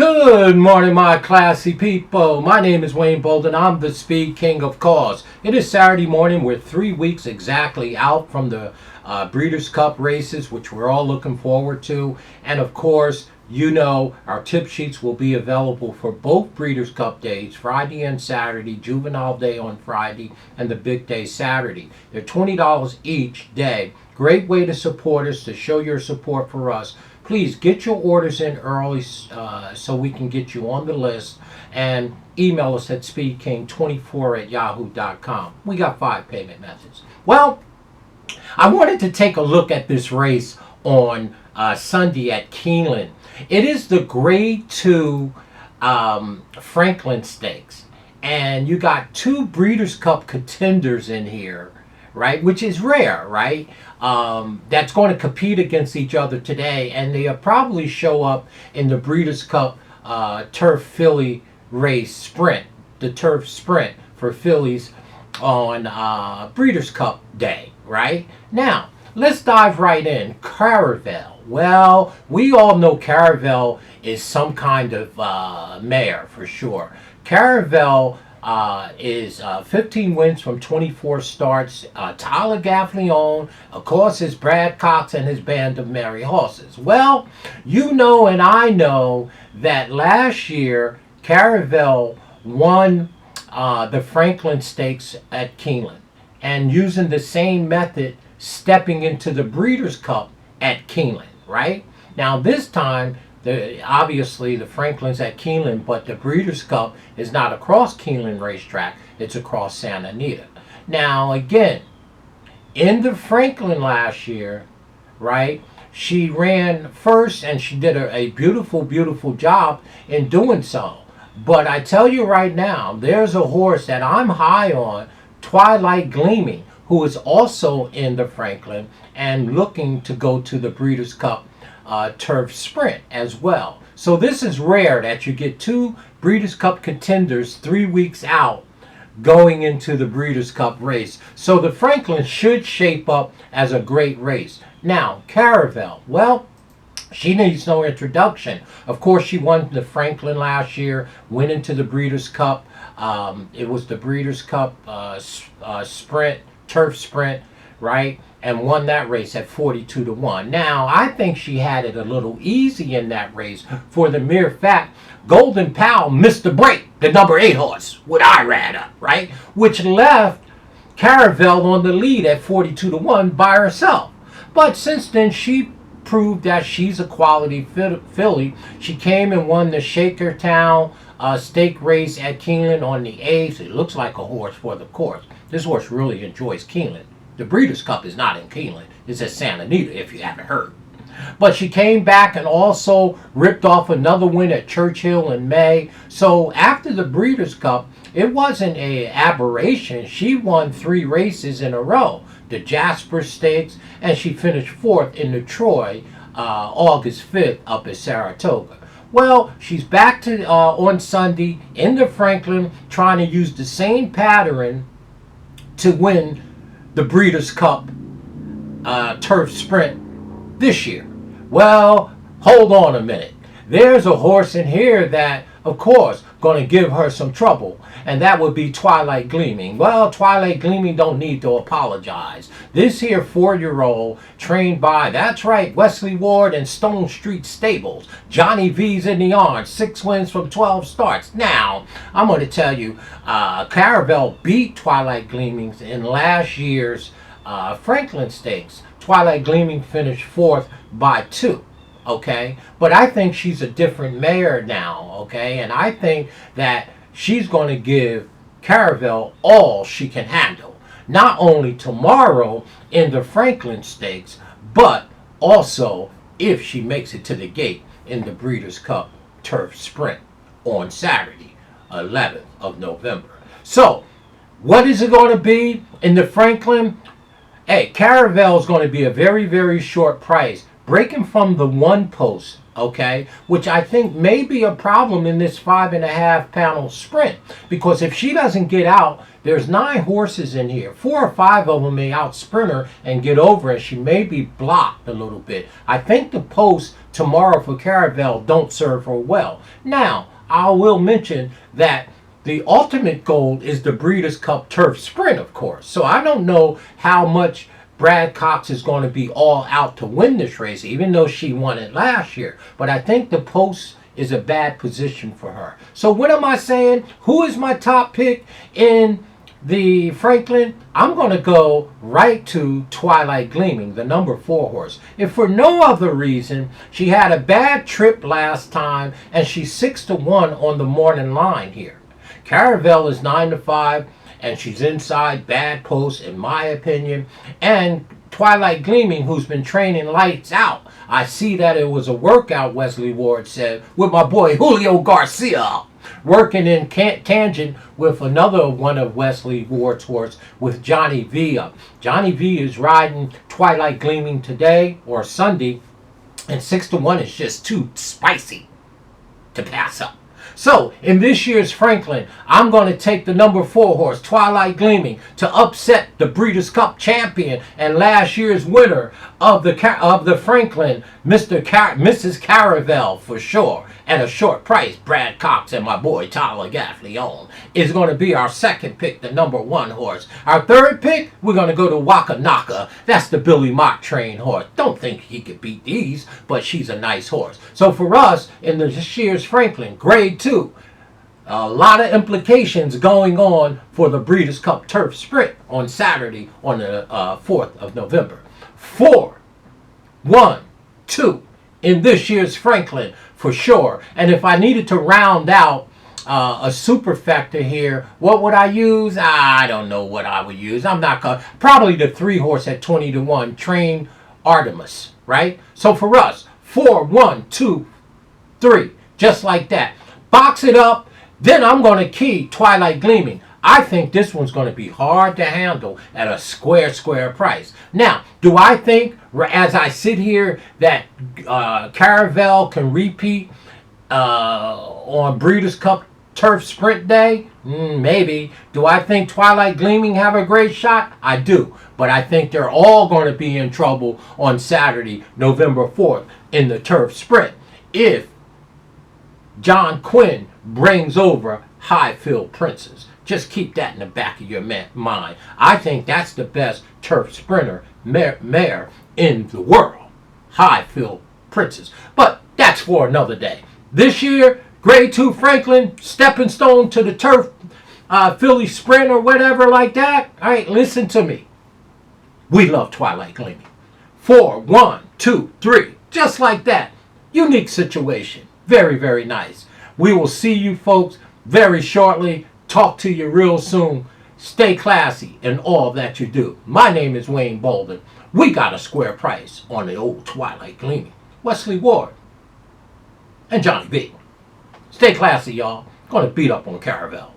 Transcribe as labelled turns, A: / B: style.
A: Good morning, my classy people. My name is Wayne Bolden. I'm the Speed King, of course. It is Saturday morning. We're 3 weeks exactly out from the Breeders' Cup races, which we're all looking forward to. And of course, you know our tip sheets will be available for both Breeders' Cup days, Friday and Saturday, Juvenile Day on Friday, and the Big Day Saturday. They're $20 each day. Great way to support us, to show your support for us. Please get your orders in early so we can get you on the list, and email us at speedking24@yahoo.com. We got 5 payment methods. Well, I wanted to take a look at this race on Sunday at Keeneland. It is the Grade 2 Franklin Stakes, and you got 2 Breeders' Cup contenders in here, right? Which is rare, right? That's going to compete against each other today, and they'll probably show up in the Breeders' Cup Turf Filly race sprint, the Turf Sprint for fillies on Breeders' Cup Day, right? Now, let's dive right in. Caravel. Well, we all know Caravel is some kind of mare for sure. Caravel is 15 wins from 24 starts. Tyler Gaffney owned. Of course, it's Brad Cox and his band of merry horses. Well, you know and I know that last year Caravel won the Franklin Stakes at Keeneland, and using the same method, stepping into the Breeders' Cup at Keeneland, right? Now this time, obviously the Franklin's at Keeneland, but the Breeders' Cup is not across Keeneland racetrack, it's across Santa Anita. Now again, in the Franklin last year, right, she ran first and she did a beautiful job in doing so. But I tell you right now, there's a horse that I'm high on, Twilight Gleaming, who is also in the Franklin and looking to go to the Breeders' Cup Turf Sprint as well. So this is rare that you get 2 Breeders' Cup contenders 3 weeks out going into the Breeders' Cup race. So the Franklin should shape up as a great race. Now, Caravel, well, she needs no introduction. Of course, she won the Franklin last year, went into the Breeders' Cup. It was the Breeders' Cup sprint, Turf Sprint, right? And won that race at 42-1. Now, I think she had it a little easy in that race for the mere fact Golden Pal missed the break, the number 8 horse, with Irad up, right? Which left Caravel on the lead at 42-1 by herself. But since then, she proved that she's a quality filly. She came and won the Shakertown stake race at Keeneland on the 8th. It looks like a horse for the course. This horse really enjoys Keeneland. The Breeders' Cup is not in Keeneland. It's at Santa Anita, if you haven't heard. But she came back and also ripped off another win at Churchill in May. So after the Breeders' Cup, it wasn't an aberration. She won 3 races in a row. The Jasper Stakes, and she finished 4th in the Troy August 5th up at Saratoga. Well, she's back to on Sunday in the Franklin, trying to use the same pattern to win the Breeders' Cup Turf Sprint this year. Well, hold on a minute. There's a horse in here that, of course, going to give her some trouble, and that would be Twilight Gleaming. Well, Twilight Gleaming don't need to apologize. This here 4-year-old trained by, that's right, Wesley Ward and Stone Street Stables. Johnny V's in the arm, 6 wins from 12 starts. Now, I'm going to tell you, Caravel beat Twilight Gleaming in last year's Franklin Stakes. Twilight Gleaming finished 4th by 2. Okay, but I think she's a different mare now, okay, and I think that she's going to give Caravel all she can handle, not only tomorrow in the Franklin Stakes, but also if she makes it to the gate in the Breeders' Cup Turf Sprint on Saturday, 11th of November. So, what is it going to be in the Franklin? Hey, Caravel is going to be a very short price, breaking from the 1 post, okay, which I think may be a problem in this 5.5 panel sprint, because if she doesn't get out, there's 9 horses in here. 4 or 5 of them may out sprint her and get over, and she may be blocked a little bit. I think the post tomorrow for Caravel don't serve her well. Now, I will mention that the ultimate goal is the Breeders' Cup Turf Sprint, of course. So I don't know how much Brad Cox is going to be all out to win this race, even though she won it last year. But I think the post is a bad position for her. So what am I saying? Who is my top pick in the Franklin? I'm going to go right to Twilight Gleaming, the number 4 horse. If for no other reason, she had a bad trip last time, and she's 6-1 on the morning line here. Caravel is 9-5, and she's inside bad post, in my opinion. And Twilight Gleaming, who's been training lights out. I see that it was a workout, Wesley Ward said, with my boy Julio Garcia, working in tangent with another one of Wesley Ward's horse, with Johnny V. Johnny V is riding Twilight Gleaming today or Sunday, and 6-1 is just too spicy to pass up. So, in this year's Franklin, I'm going to take the number 4 horse, Twilight Gleaming, to upset the Breeders' Cup champion and last year's winner of the Franklin, Mrs. Caravel, for sure. At a short price, Brad Cox and my boy Tyler Gaffleon is going to be our second pick, the number 1 horse. Our third pick, we're going to go to Wakanaka. That's the Billy Mock trained horse. Don't think he could beat these, but she's a nice horse. So for us, in this year's Franklin, grade 2, a lot of implications going on for the Breeders' Cup Turf Sprint on Saturday on the 4th of November. 4, 1, 2 in this year's Franklin for sure. And if I needed to round out a super factor here, what would I use? I don't know what I would use. I'm not going to. Probably the 3 horse at 20-1, Train Artemis, right? So for us, 4, 1, 2, 3, just like that. Box it up. Then I'm going to key Twilight Gleaming. I think this one's going to be hard to handle at a square price. Now, do I think, as I sit here, that Caravel can repeat on Breeders' Cup Turf Sprint Day? Maybe. Do I think Twilight Gleaming have a great shot? I do. But I think they're all going to be in trouble on Saturday, November 4th, in the Turf Sprint, if John Quinn brings over Highfield Princess. Just keep that in the back of your mind. I think that's the best turf sprinter mare in the world, Highfield Princess. But that's for another day. This year, grade 2 Franklin, stepping stone to the turf Philly Sprint or whatever like that. All right, listen to me. We love Twilight Gleaming. 4, 1, 2, 3, just like that. Unique situation. Very, very nice. We will see you folks very shortly. Talk to you real soon. Stay classy in all that you do. My name is Wayne Bolden. We got a square price on the old Twilight Gleaming. Wesley Ward and Johnny B. Stay classy, y'all. Gonna beat up on Caravel.